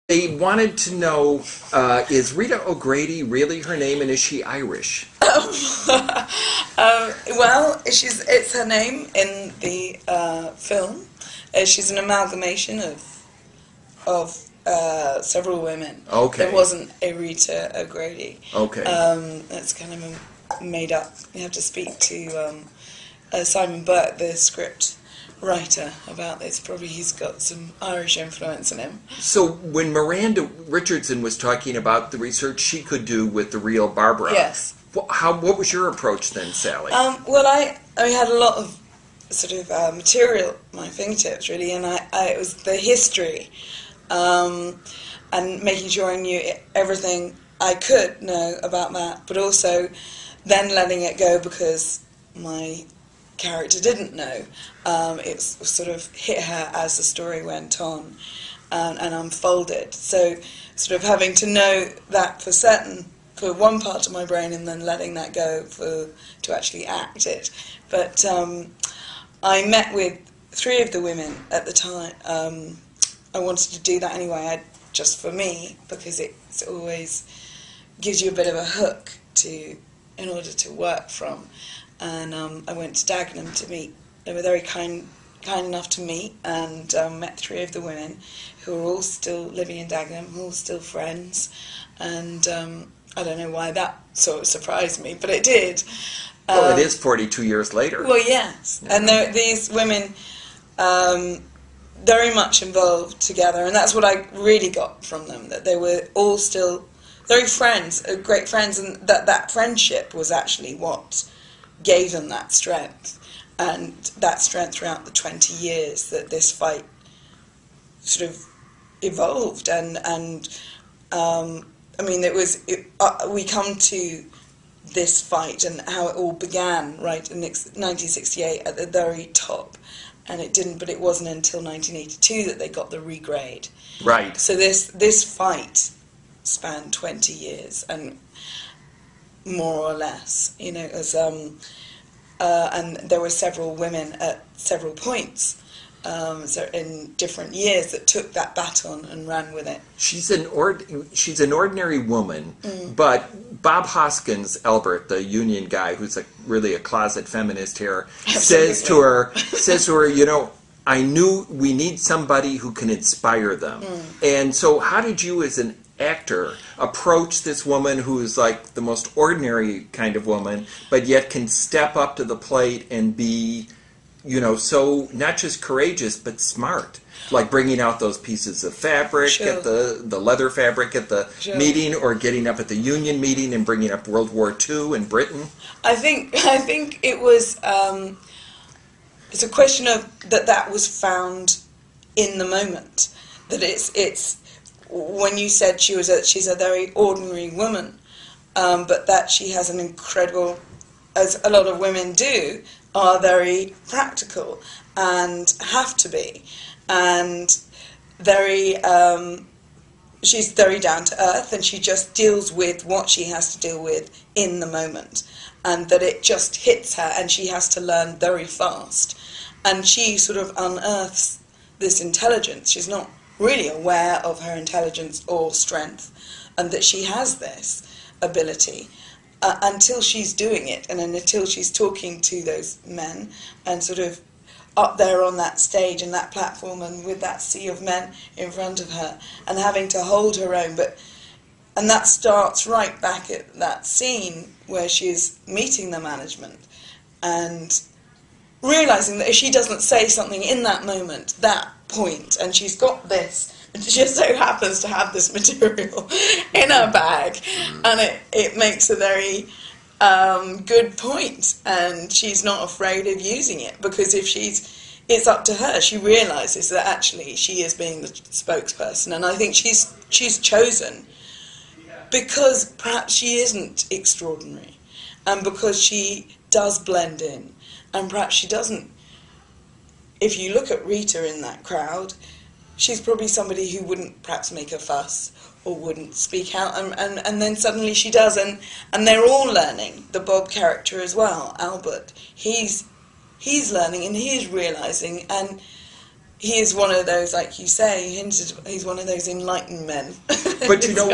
They wanted to know, is Rita O'Grady really her name, and is she Irish? Well, it's her name in the film. She's an amalgamation of several women. Okay. There wasn't a Rita O'Grady. Okay. That's kind of made up. You have to speak to Simon Burke, the script writer, about this. Probably he's got some Irish influence in him. So when Miranda Richardson was talking about the research she could do with the real Barbara, yes. What was your approach then, Sally? Well, I had a lot of sort of material at my fingertips, really, and it was the history and making sure I knew everything I could know about that, but also then letting it go because my character didn't know. It sort of hit her as the story went on and unfolded. So sort of having to know that for certain, for one part of my brain, and then letting that go to actually act it. But I met with 3 of the women at the time. I wanted to do that anyway, just for me, because it always gives you a bit of a hook in order to work from. And I went to Dagenham to meet. They were very kind enough to meet, and met 3 of the women who are all still living in Dagenham, all still friends. And I don't know why that sort of surprised me, but it did. Well, it is 42 years later. Well, yes. Yeah. And these women very much involved together, and that's what I really got from them, that they were all still very friends, great friends, and that friendship was actually what gave them that strength, and that strength throughout the 20 years that this fight sort of evolved. And I mean, we come to this fight and how it all began right in 1968 at the very top, and but it wasn't until 1982 that they got the regrade. Right. So this fight spanned 20 years and more or less, as and there were several women at several points, so in different years, that took that baton and ran with it. She's an ordinary woman, but Bob Hoskins, Albert, the union guy, who's really a closet feminist here, says to her, I knew we need somebody who can inspire them. And so how did you, as an actor, approach this woman who is like the most ordinary kind of woman, but yet can step up to the plate and be, so not just courageous, but smart? Like bringing out those pieces of fabric, Sure. at the leather fabric at the Sure. meeting, or getting up at the union meeting and bringing up World War II in Britain. I think it was it's a question of that was found in the moment, that it's when you said she's a very ordinary woman, but that she has an incredible, as a lot of women do, are very practical and have to be, and very she's very down to earth, and she just deals with what she has to deal with in the moment, and that it just hits her and she has to learn very fast, and she sort of unearths this intelligence. She's not really aware of her intelligence or strength, and that she has this ability until she's doing it, and then until she's talking to those men and sort of up there on that stage and that platform and with that sea of men in front of her and having to hold her own. And that starts right back at that scene where she's meeting the management and realising that if she doesn't say something in that moment, that point, and she's got this, and she just so happens to have this material in her bag, and it makes a very good point, and she's not afraid of using it, because it's up to her. She realises that actually she is being the spokesperson, and I think she's chosen because perhaps she isn't extraordinary, and because she does blend in, and perhaps she doesn't. If you look at Rita in that crowd, she's probably somebody who wouldn't perhaps make a fuss or wouldn't speak out, and then suddenly she does, and they're all learning. The Bob character as well, Albert, he's learning and he's realising, and he is one of those, like you say, he's one of those enlightened men. But you know,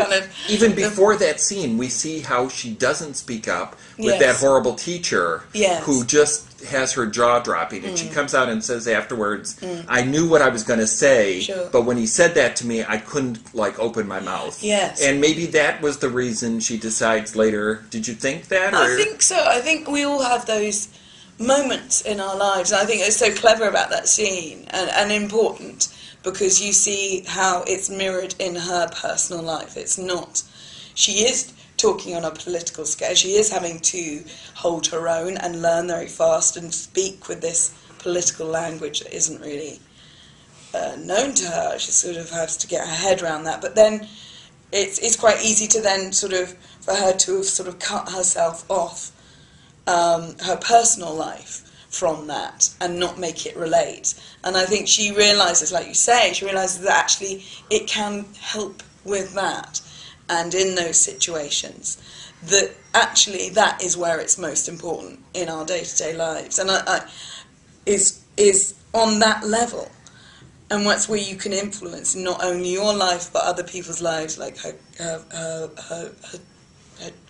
even before that scene, we see how she doesn't speak up with that horrible teacher who just has her jaw dropping, and she comes out and says afterwards, I knew what I was going to say, but when he said that to me, I couldn't, like, open my mouth. Yes. And maybe that was the reason she decides later. Did you think that? Or? I think so. I think we all have those moments in our lives. And I think it's so clever about that scene and important, because you see how it's mirrored in her personal life. It's not, she is talking on a political scale, she is having to hold her own and learn very fast and speak with this political language that isn't really known to her. She sort of has to get her head around that, but then it's quite easy to then sort of, for her to have sort of cut herself off her personal life from that and not make it relate. And I think she realises, like you say, she realises that actually it can help with that, and in those situations that actually that is where it's most important in our day-to-day lives, and is on that level, and that's where you can influence not only your life but other people's lives, like her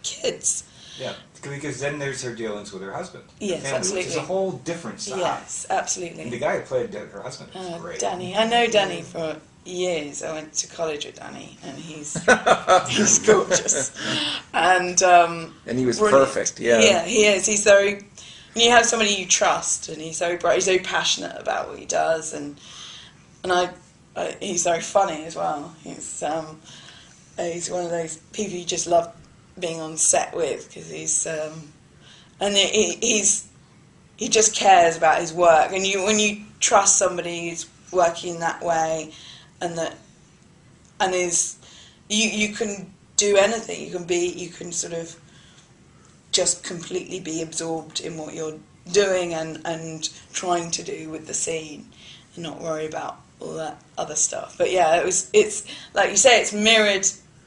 kids. Yeah, because then there's her dealings with her husband. Yes, family, absolutely. Which is a whole different side. Yes, absolutely. And the guy who played her husband is great. Danny. I know Danny for years. I went to college with Danny, and he's gorgeous. And he was brilliant. perfect, yeah. Yeah, he is. He's very... When you have somebody you trust, and he's very bright, he's very passionate about what he does, and he's very funny as well. He's one of those people you just love being on set with, because he's and he just cares about his work, and when you trust somebody who's working that way, you can do anything. You can sort of just completely be absorbed in what you're doing and trying to do with the scene, and not worry about all that other stuff. But yeah, it's like you say, it's mirrored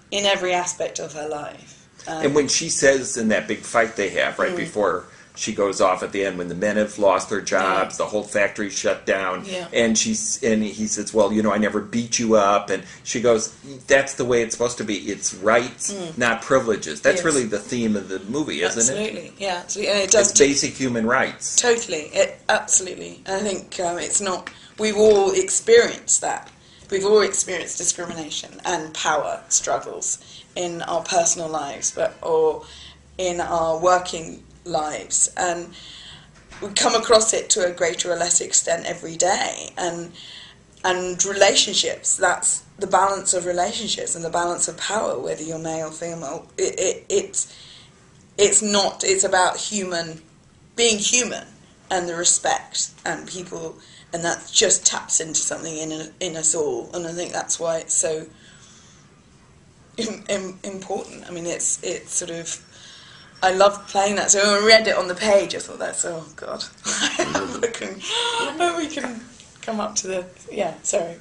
in every aspect of her life. And when she says in that big fight they have right before she goes off at the end, when the men have lost their jobs, the whole factory shut down, and he says, well, you know, I never beat you up, and she goes, that's the way it's supposed to be. It's rights, not privileges. That's really the theme of the movie, isn't it? Absolutely, yeah, absolutely. And it does it's basic human rights. Totally, absolutely. I think it's not. We've all experienced that. We've all experienced discrimination and power struggles in our personal lives, or in our working lives, and we come across it to a greater or less extent every day. And relationships, that's the balance of relationships and the balance of power, whether you're male or female. It's about being human, and the respect and people. And that just taps into something in us all, and I think that's why it's so important. I mean, it's sort of, I love playing that. So when I read it on the page, I thought, oh God, I hope we can come up to the, sorry.